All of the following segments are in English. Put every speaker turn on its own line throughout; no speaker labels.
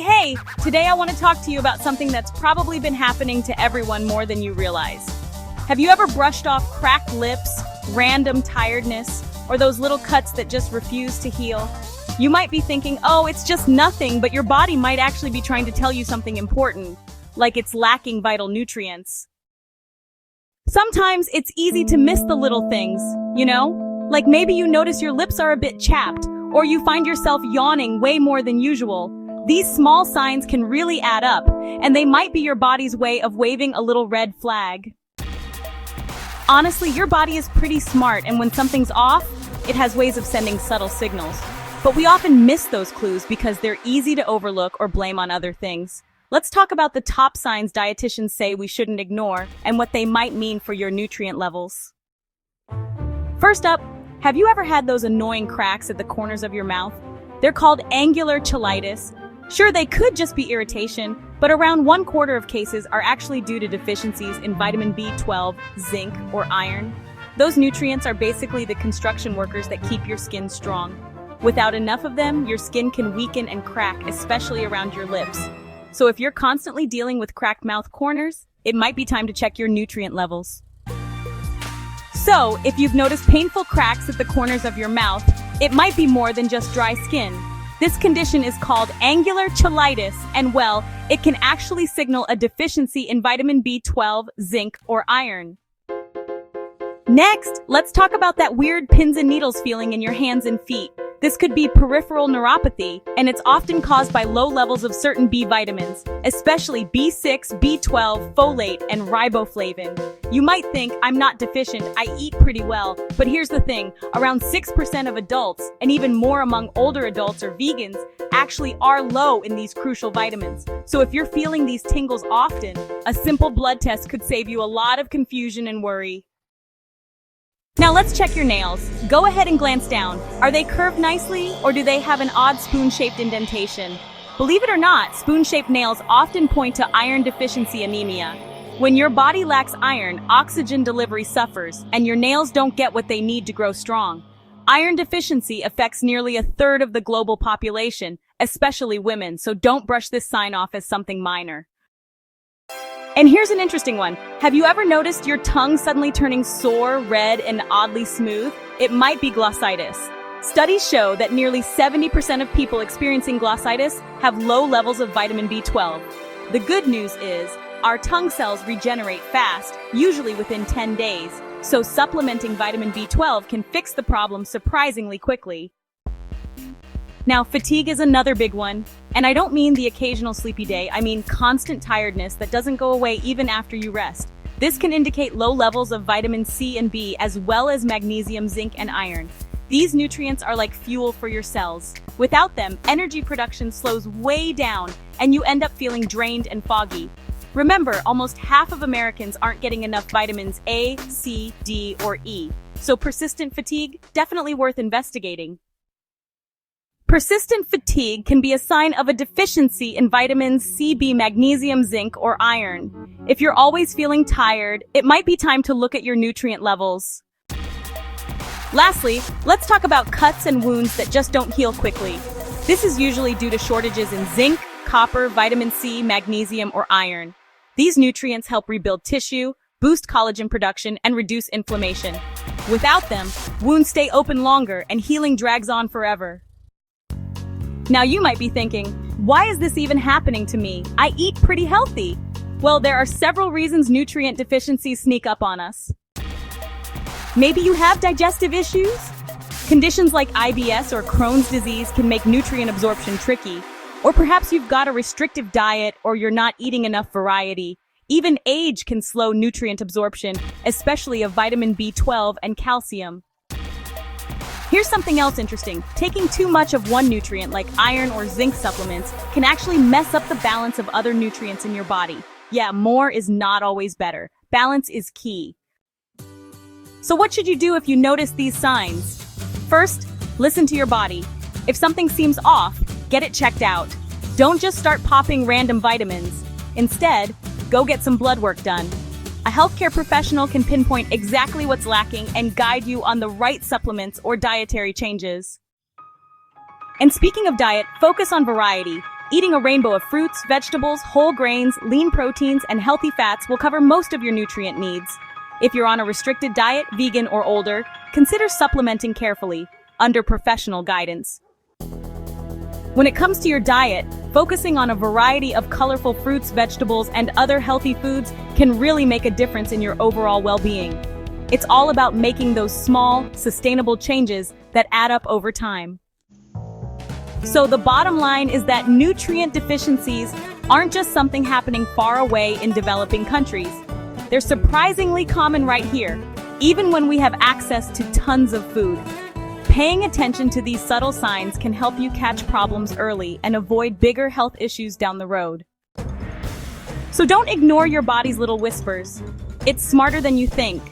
Hey! Today I want to talk to you about something that's probably been happening to everyone more than you realize. Have you ever brushed off cracked lips, random tiredness, or those little cuts that just refuse to heal? You might be thinking, oh, it's just nothing, but your body might actually be trying to tell you something important, like it's lacking vital nutrients. Sometimes it's easy to miss the little things, you know? Like maybe you notice your lips are a bit chapped, or you find yourself yawning way more than usual. These small signs can really add up, and they might be your body's way of waving a little red flag. Honestly, your body is pretty smart, and when something's off, it has ways of sending subtle signals. But we often miss those clues because they're easy to overlook or blame on other things. Let's talk about the top signs dietitians say we shouldn't ignore and what they might mean for your nutrient levels. First up, have you ever had those annoying cracks at the corners of your mouth? They're called angular cheilitis. Sure, they could just be irritation, but around 1/4 of cases are actually due to deficiencies in vitamin B12, zinc, or iron. Those nutrients are basically the construction workers that keep your skin strong. Without enough of them, your skin can weaken and crack, especially around your lips. So if you're constantly dealing with cracked mouth corners, it might be time to check your nutrient levels. So, if you've noticed painful cracks at the corners of your mouth, it might be more than just dry skin. This condition is called angular cheilitis, and well, it can actually signal a deficiency in vitamin B12, zinc, or iron. Next, let's talk about that weird pins and needles feeling in your hands and feet. This could be peripheral neuropathy, and it's often caused by low levels of certain B vitamins, especially B6, B12, folate, and riboflavin. You might think, I'm not deficient, I eat pretty well, but here's the thing, around 6% of adults, and even more among older adults or vegans, actually are low in these crucial vitamins. So if you're feeling these tingles often, a simple blood test could save you a lot of confusion and worry. Now let's check your nails. Go ahead and glance down. Are they curved nicely, or do they have an odd spoon-shaped indentation? Believe it or not, spoon-shaped nails often point to iron deficiency anemia. When your body lacks iron, oxygen delivery suffers, and your nails don't get what they need to grow strong. Iron deficiency affects nearly 1/3 of the global population, especially women, so don't brush this sign off as something minor. And here's an interesting one. Have you ever noticed your tongue suddenly turning sore, red, and oddly smooth? It might be glossitis. Studies show that nearly 70% of people experiencing glossitis have low levels of vitamin B12. The good news is, our tongue cells regenerate fast, usually within 10 days, so supplementing vitamin B12 can fix the problem surprisingly quickly. Now, fatigue is another big one. And I don't mean the occasional sleepy day, I mean constant tiredness that doesn't go away even after you rest. This can indicate low levels of vitamin C and B, as well as magnesium, zinc, and iron. These nutrients are like fuel for your cells. Without them, energy production slows way down, and you end up feeling drained and foggy. Remember, almost half of Americans aren't getting enough vitamins A, C, D, or E. So persistent fatigue, definitely worth investigating. Persistent fatigue can be a sign of a deficiency in vitamins C, B, magnesium, zinc, or iron. If you're always feeling tired, it might be time to look at your nutrient levels. Lastly, let's talk about cuts and wounds that just don't heal quickly. This is usually due to shortages in zinc, copper, vitamin C, magnesium, or iron. These nutrients help rebuild tissue, boost collagen production, and reduce inflammation. Without them, wounds stay open longer and healing drags on forever. Now you might be thinking, why is this even happening to me? I eat pretty healthy. Well, there are several reasons nutrient deficiencies sneak up on us. Maybe you have digestive issues? Conditions like IBS or Crohn's disease can make nutrient absorption tricky. Or perhaps you've got a restrictive diet or you're not eating enough variety. Even age can slow nutrient absorption, especially of vitamin B12 and calcium. Here's something else interesting. Taking too much of one nutrient like iron or zinc supplements can actually mess up the balance of other nutrients in your body. Yeah, more is not always better. Balance is key. So what should you do if you notice these signs? First, listen to your body. If something seems off, get it checked out. Don't just start popping random vitamins. Instead, go get some blood work done. A healthcare professional can pinpoint exactly what's lacking and guide you on the right supplements or dietary changes. And speaking of diet, focus on variety. Eating a rainbow of fruits, vegetables, whole grains, lean proteins, and healthy fats will cover most of your nutrient needs. If you're on a restricted diet, vegan or older, consider supplementing carefully, under professional guidance. When it comes to your diet, focusing on a variety of colorful fruits, vegetables, and other healthy foods can really make a difference in your overall well-being. It's all about making those small, sustainable changes that add up over time. So the bottom line is that nutrient deficiencies aren't just something happening far away in developing countries. They're surprisingly common right here, even when we have access to tons of food. Paying attention to these subtle signs can help you catch problems early and avoid bigger health issues down the road. So don't ignore your body's little whispers. It's smarter than you think.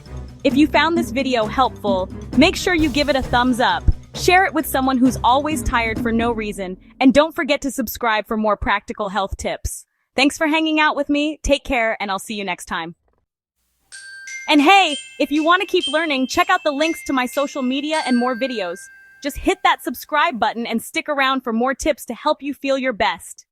If you found this video helpful, make sure you give it a thumbs up. Share it with someone who's always tired for no reason, and don't forget to subscribe for more practical health tips. Thanks for hanging out with me, take care, and I'll see you next time. And hey, if you want to keep learning, check out the links to my social media and more videos. Just hit that subscribe button and stick around for more tips to help you feel your best.